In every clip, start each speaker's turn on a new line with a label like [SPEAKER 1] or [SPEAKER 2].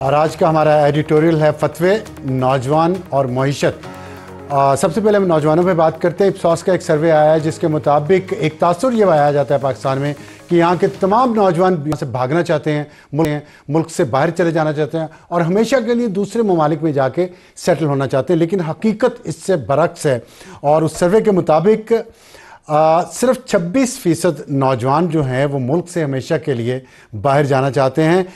[SPEAKER 1] और आज का हमारा एडिटोरियल है फतवे, नौजवान और मईशत। सबसे पहले हम नौजवानों पे बात करते हैं। इप्सॉस का एक सर्वे आया है जिसके मुताबिक एक तासुर ये पाया जाता है पाकिस्तान में कि यहाँ के तमाम नौजवान यहाँ से भागना चाहते हैं, मुल्क से बाहर चले जाना चाहते हैं और हमेशा के लिए दूसरे ममालिक में जाके सेटल होना चाहते हैं। लेकिन हकीकत इससे बरक्स है और उस सर्वे के मुताबिक सिर्फ 26% नौजवान जो हैं वो मुल्क से हमेशा के लिए बाहर जाना चाहते हैं।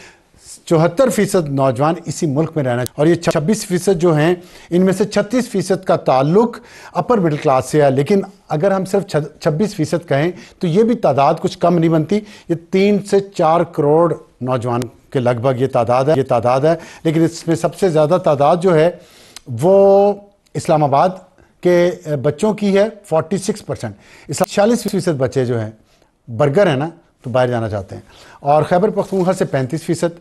[SPEAKER 1] 74% नौजवान इसी मुल्क में रहना और ये 26% जो हैं इनमें से 36% का ताल्लुक अपर मिडिल क्लास से है। लेकिन अगर हम सिर्फ 26% कहें तो ये भी तादाद कुछ कम नहीं बनती। ये 3 से 4 करोड़ नौजवान के लगभग ये तादाद है। लेकिन इसमें सबसे ज़्यादा तादाद जो है वो इस्लामाबाद के बच्चों की है, 46%। 46% बच्चे जो हैं बर्गर है ना तो बाहर जाना चाहते हैं। और खैबर पख्तूनख्वा से 35%,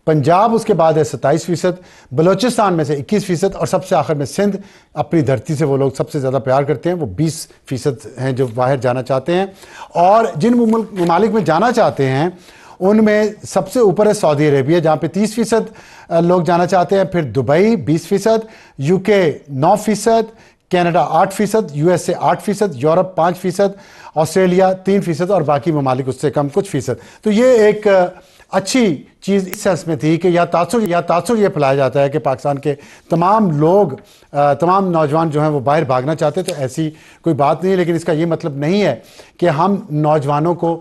[SPEAKER 1] पंजाब उसके बाद है 27%, बलूचिस्तान में से 21% और सबसे आखिर में सिंध, अपनी धरती से वो लोग सबसे ज़्यादा प्यार करते हैं, वो 20% हैं जो बाहर जाना चाहते हैं। और जिन ममालिक में जाना चाहते हैं उनमें सबसे ऊपर है सऊदी अरेबिया जहाँ पे 30% लोग जाना चाहते हैं, फिर Dubai 20%, UK 9%, Canada 8%, USA 8%, Europe 5%, Australia 3% और बाकी ममालिक उससे कम कुछ फीसद। तो ये एक अच्छी चीज़ इस सेंस में थी कि या तासुर ये फैलाया जाता है कि पाकिस्तान के तमाम लोग, तमाम नौजवान जो हैं वो बाहर भागना चाहते, तो ऐसी कोई बात नहीं है। लेकिन इसका ये मतलब नहीं है कि हम नौजवानों को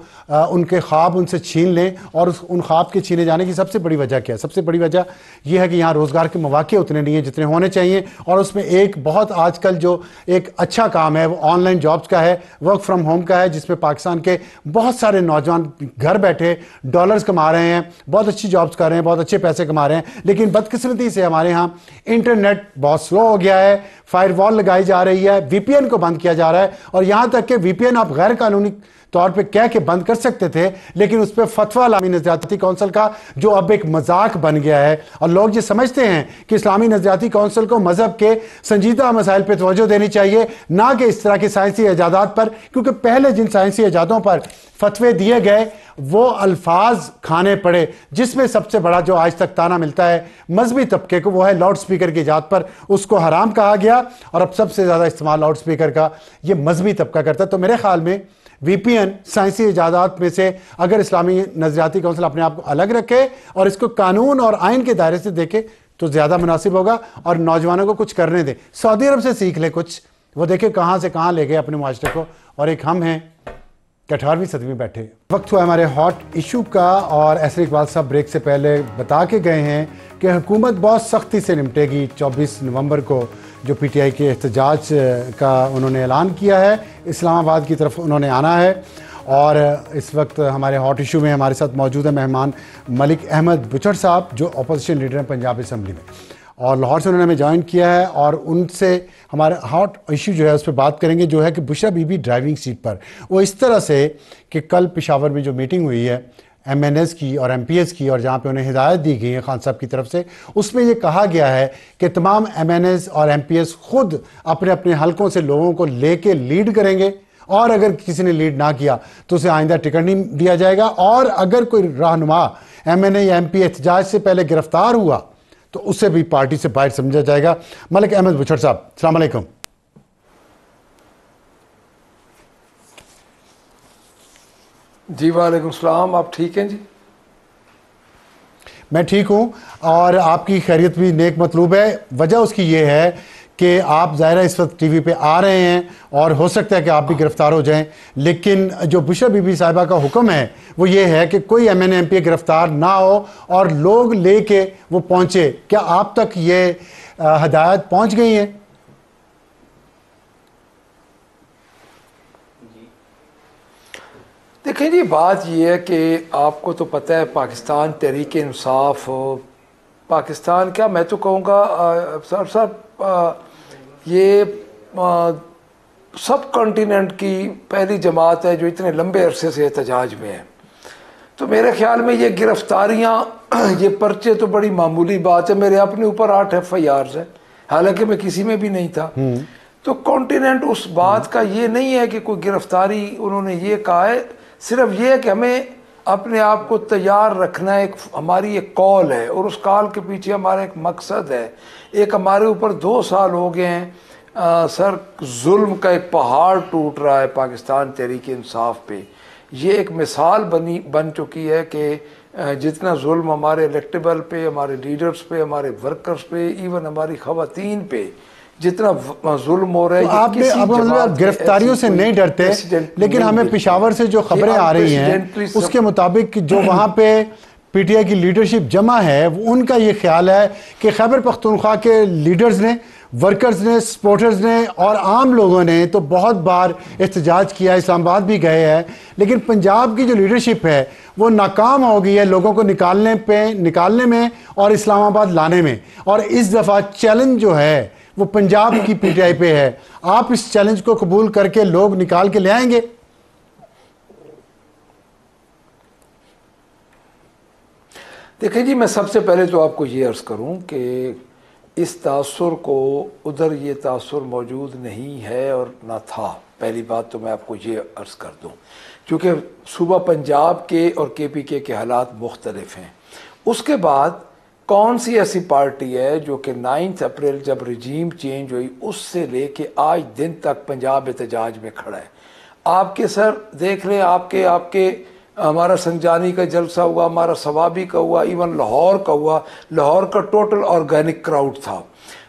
[SPEAKER 1] उनके ख्वाब उनसे छीन लें। और उन ख्वाब के छीने जाने की सबसे बड़ी वजह क्या है? सबसे बड़ी वजह यह है कि यहाँ रोज़गार के मौके उतने नहीं हैं जितने होने चाहिए। और उसमें एक बहुत आजकल जो एक अच्छा काम है वो ऑनलाइन जॉब्स का है, वर्क फ्रॉम होम का है, जिसमें पाकिस्तान के बहुत सारे नौजवान घर बैठे डॉलर्स कमा रहे हैं, बहुत अच्छी जॉब्स कर रहे हैं, बहुत अच्छे पैसे कमा रहे हैं। लेकिन बदकिस्मती से हमारे यहाँ इंटरनेट बहुत स्लो हो गया है, फायरवॉल लगाई जा रही है, वीपीएन को बंद किया जा रहा है। और यहाँ तक कि वीपीएन आप गैर कानूनी तौर पे कह के बंद कर सकते थे, लेकिन उस पर फतवा इस्लामी नज़रियाती कौंसिल का जो अब एक मजाक बन गया है। और लोग ये समझते हैं कि इस्लामी नज़रियाती कौंसिल को मजहब के संजीदा मसाइल पर तवज्जो देनी चाहिए, ना कि इस तरह की साइंसी ईजादात पर। क्योंकि पहले जिन साइंसी ईजादों पर फतवे दिए गए वो अल्फाज खाने पड़े, जिसमें सबसे बड़ा जो आज तक ताना मिलता है मजहबी तबके को वो है लाउड स्पीकर की ईजाद पर। उसको हराम कहा गया और अब सबसे ज़्यादा इस्तेमाल लाउड स्पीकर का ये मजहबी तबका करता है। तो मेरे ख्याल में वीपीएन साइंसी इजादात में से अगर इस्लामी नज़रियाती कौंसिल अपने आप को अलग रखे और इसको कानून और आइन के दायरे से देखे तो ज़्यादा मुनासिब होगा और नौजवानों को कुछ करने दे। सऊदी अरब से सीख ले कुछ, वो देखे कहाँ से कहाँ ले गए अपने माशरे को। और एक हम हैं 18वीं सदी बैठे। वक्त हुआ हमारे हॉट इशू का और एसर इकबाल साहब ब्रेक से पहले बता के गए हैं कि हुकूमत बहुत सख्ती से निपटेगी। 24 नवंबर को जो पीटीआई के एहतजाज का उन्होंने ऐलान किया है, इस्लामाबाद की तरफ उन्होंने आना है। और इस वक्त हमारे हॉट इशू में हमारे साथ मौजूद है मेहमान मलिक अहमद बुचड़ साहब जो अपोजिशन लीडर हैं पंजाब असम्बली में, और लाहौर से उन्होंने हमें ज्वाइन किया है। और उनसे हमारा हॉट इशू जो है उस पर बात करेंगे, जो है कि बुशरा बीबी ड्राइविंग सीट पर। वो इस तरह से कि कल पेशावर में जो मीटिंग हुई है एमएनएस की और एमपीएस की, और जहाँ पे उन्हें हिदायत दी गई है खान साहब की तरफ से, उसमें ये कहा गया है कि तमाम एमएनएस और एमपीएस खुद अपने अपने हलकों से लोगों को लेके लीड करेंगे और अगर किसी ने लीड ना किया तो उसे आइंदा टिकट नहीं दिया जाएगा। और अगर कोई रहनुमा एमएनए या एमपी एहतजाज से पहले गिरफ्तार हुआ तो उसे भी पार्टी से बाहर समझा जाएगा। मलिक अहमद बुचड़ साहब, अस्सलाम वालेकुम।
[SPEAKER 2] जी वालेकुम सलाम, आप ठीक हैं जी?
[SPEAKER 1] मैं ठीक हूँ और आपकी खैरियत भी नेक मतलूब है। वजह उसकी ये है कि आप ज़ाहिर है इस वक्त टीवी पे आ रहे हैं और हो सकता है कि आप भी गिरफ्तार हो जाएं, लेकिन जो बुशरा बीबी साहिबा का हुक्म है वो ये है कि कोई एमएनए एमपी गिरफ्तार ना हो और लोग लेके वो पहुँचे। क्या आप तक ये हदायत पहुँच गई है?
[SPEAKER 2] देखें जी, बात यह है कि आपको तो पता है पाकिस्तान तहरीक इंसाफ, पाकिस्तान क्या मैं तो कहूँगा सर ये सब कॉन्टिनेंट की पहली जमात है जो इतने लंबे अरसे से एहतजाज में है। तो मेरे ख्याल में ये गिरफ्तारियाँ, ये पर्चे तो बड़ी मामूली बात है। मेरे अपने ऊपर 8 FIRs है, हालांकि मैं किसी में भी नहीं था। तो कॉन्टिनेंट उस बात का ये नहीं है कि कोई गिरफ्तारी, उन्होंने ये कहा है सिर्फ ये है कि हमें अपने आप को तैयार रखना एक हमारी एक कॉल है, और उस कॉल के पीछे हमारा एक मकसद है। एक हमारे ऊपर 2 साल हो गए हैं सर, जुल्म का एक पहाड़ टूट रहा है पाकिस्तान तहरीक इंसाफ पे। ये एक मिसाल बन चुकी है कि जितना जुल्म हमारे इलेक्टेबल पे, हमारे लीडर्स पे, हमारे वर्कर्स पे, इवन हमारी खवातीन पे जितना जुल्म हो रहा है।
[SPEAKER 1] तो आपने अब मतलब गिरफ्तारियों से नहीं डरते, लेकिन हमें पेशावर से जो खबरें आ रही हैं उसके मुताबिक जो वहाँ पे पीटीआई की लीडरशिप जमा है, उनका ये ख्याल है कि खैबर पख्तूनख्वा के लीडर्स ने, वर्कर्स ने, सपोर्टर्स ने और आम लोगों ने तो बहुत बार एहतजाज किया, इस्लामाबाद भी गए हैं, लेकिन पंजाब की जो लीडरशिप है वो नाकाम हो गई है लोगों को निकालने में और इस्लामाबाद लाने में। और इस दफ़ा चैलेंज जो है वो पंजाब की पीटीआई पे है। आप इस चैलेंज को कबूल करके लोग निकाल के ले आएंगे?
[SPEAKER 2] देखिए जी, मैं सबसे पहले तो आपको ये अर्ज़ करूं कि इस तासुर को उधर ये तासुर मौजूद नहीं है और ना था। पहली बात तो मैं आपको ये अर्ज़ कर दूं, क्योंकि सूबा पंजाब के और केपीके के हालात मुख्तलिफ हैं। उसके बाद कौन सी ऐसी पार्टी है जो कि 9 अप्रैल जब रजीम चेंज हुई उससे लेके आज दिन तक पंजाब एहतजाज में खड़ा है? आपके सर देख लें, आपके हमारा संजानी का जलसा हुआ, हमारा सवाबी का हुआ, इवन लाहौर का हुआ। लाहौर का टोटल ऑर्गेनिक क्राउड था।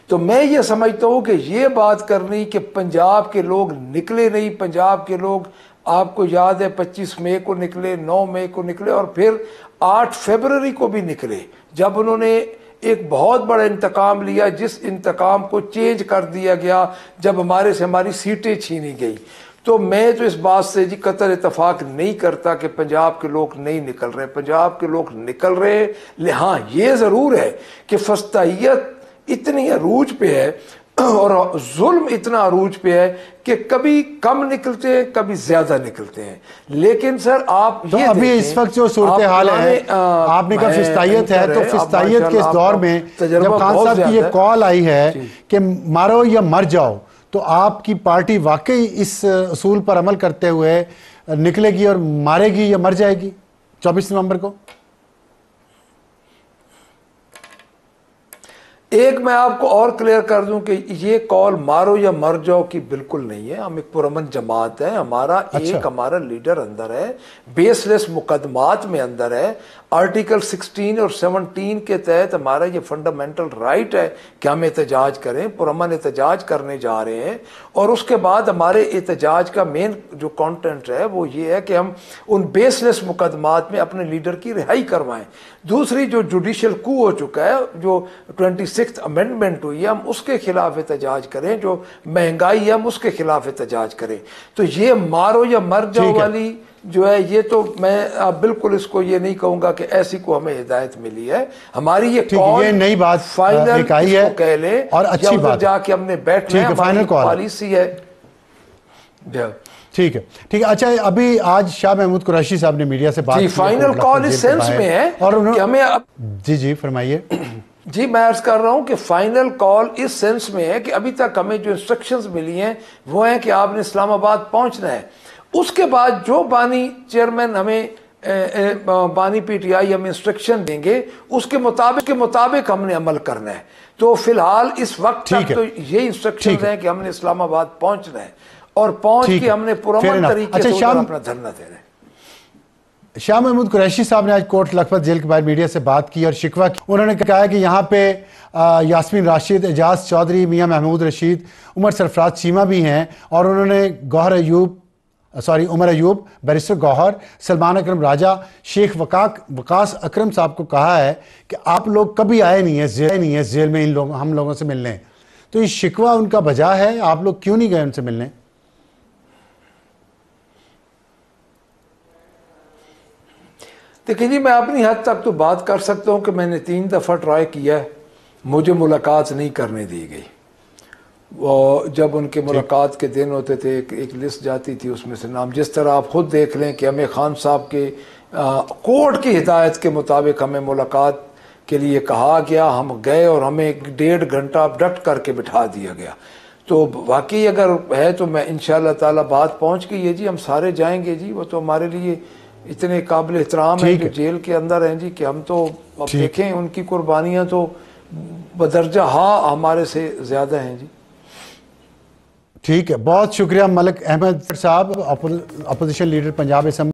[SPEAKER 2] तो मैं ये समझता हूँ कि ये बात करनी कि पंजाब के लोग निकले नहीं, पंजाब के लोग आपको याद है 25 मई को निकले, 9 मई को निकले और फिर 8 फरवरी को भी निकले, जब उन्होंने एक बहुत बड़ा इंतकाम लिया, जिस इंतकाम को चेंज कर दिया गया जब हमारे से हमारी सीटें छीनी गई। तो मैं तो इस बात से जी कतई इतफाक नहीं करता कि पंजाब के लोग नहीं निकल रहे। पंजाब के लोग निकल रहे। हाँ, ये ज़रूर है कि फस्ताहियत इतनी अरूज पे है और जुल्म इतना अरूज पे है कि कभी कम निकलते हैं, कभी ज्यादा निकलते हैं। लेकिन सर आप
[SPEAKER 1] तो
[SPEAKER 2] ये
[SPEAKER 1] अभी इस वक्त जो सूरत हाल है, आपने कहा फिस्ताहियत है, तो फिस्ताहियत के इस दौर में जब खान साहब की ये कॉल आई है कि मारो या मर जाओ, तो आपकी पार्टी वाकई इस असूल पर अमल करते हुए निकलेगी और मारेगी या मर जाएगी 24 नवंबर को?
[SPEAKER 2] एक मैं आपको और क्लियर कर दूं कि ये कॉल मारो या मर जाओ की बिल्कुल नहीं है। हम एक पुरअमन जमात है। हमारा एक हमारा लीडर अंदर है, बेसलेस मुकदमात में अंदर है। आर्टिकल 16 और 17 के तहत हमारा ये फंडामेंटल राइट है कि हम एहतजाज करें, पुरअमन एहतजाज करने जा रहे हैं। और उसके बाद हमारे एहतजाज का मेन जो कंटेंट है वो ये है कि हम उन बेसलेस मुकदमात में अपने लीडर की रिहाई करवाएं। दूसरी जो जुडिशल कू हो चुका है, जो 26th अमेंडमेंट हुई है, हम उसके खिलाफ एहतजाज करें। जो महंगाई है हम उसके खिलाफ एहतजाज करें। तो ये मारो या मर जाओ वाली जो है, ये तो मैं बिल्कुल इसको ये नहीं कहूंगा कि ऐसी को हमें हिदायत मिली है। हमारी ये कॉल,
[SPEAKER 1] ये नई बात
[SPEAKER 2] फाइनल
[SPEAKER 1] है
[SPEAKER 2] कह ले
[SPEAKER 1] और अच्छी बात
[SPEAKER 2] जाके हमने बैठना है, हमारी पॉलिसी है।
[SPEAKER 1] ठीक है, ठीक है। अच्छा, अभी आज शाह महमूद कुरैशी साहब ने मीडिया से बात की,
[SPEAKER 2] फाइनल कॉल इस सेंस में है और हमें
[SPEAKER 1] जी फरमाइए।
[SPEAKER 2] जी, मैं अर्ज कर रहा हूं कि फाइनल कॉल इस सेंस में है कि अभी तक हमें जो इंस्ट्रक्शंस मिली हैं वो है कि आपने इस्लामाबाद पहुंचना है। उसके बाद जो बानी चेयरमैन हमें बानी पीटीआई हमें इंस्ट्रक्शन देंगे उसके मुताबिक हमने अमल करना है। तो फिलहाल इस वक्त तक तो ये इंस्ट्रक्शन है कि हमने इस्लामाबाद पहुंचना है और पहुंच के हमने पुरअमन तरीके से अपना धरना देना है।
[SPEAKER 1] शाह महमूद कुरैशी साहब ने आज कोट लखपत जेल के बाहर मीडिया से बात की और शिकवा की। उन्होंने कहा कि यहाँ पे यास्मीन राशिद, एजाज चौधरी, मियाँ महमूद रशीद, उमर सरफराज चीमा भी हैं और उन्होंने उमर अयूब, बैरिस्टर गौहर, सलमान अकरम राजा, शेख वकास अकरम साहब को कहा है कि आप लोग कभी आए नहीं है जेल में हम लोगों से मिलने। तो ये शिकवा उनका बजा है, आप लोग क्यों नहीं गए उनसे मिलने?
[SPEAKER 2] देखिए जी, मैं अपनी हद तक तो बात कर सकता हूँ कि मैंने 3 दफ़ा ट्राई किया है, मुझे मुलाकात नहीं करने दी गई। वो जब उनके मुलाकात के दिन होते थे एक लिस्ट जाती थी, उसमें से नाम, जिस तरह आप खुद देख लें कि हमें खान साहब के कोर्ट की हिदायत के मुताबिक हमें मुलाकात के लिए कहा गया, हम गए और हमें 1.5 घंटा अबडक्ट करके बिठा दिया गया। तो वाकई अगर है तो मैं इंशाअल्लाह ताला बात पहुँच गई है जी, हम सारे जाएंगे जी। वो तो हमारे लिए इतने काबिल एहतराम हैं जो जेल के अंदर हैं जी, कि हम तो अब देखें उनकी कुर्बानियाँ तो बदरजा हमारे से ज़्यादा हैं जी।
[SPEAKER 1] ठीक है, बहुत शुक्रिया मलिक अहमद साहब, अपोजिशन लीडर पंजाब असेंबली।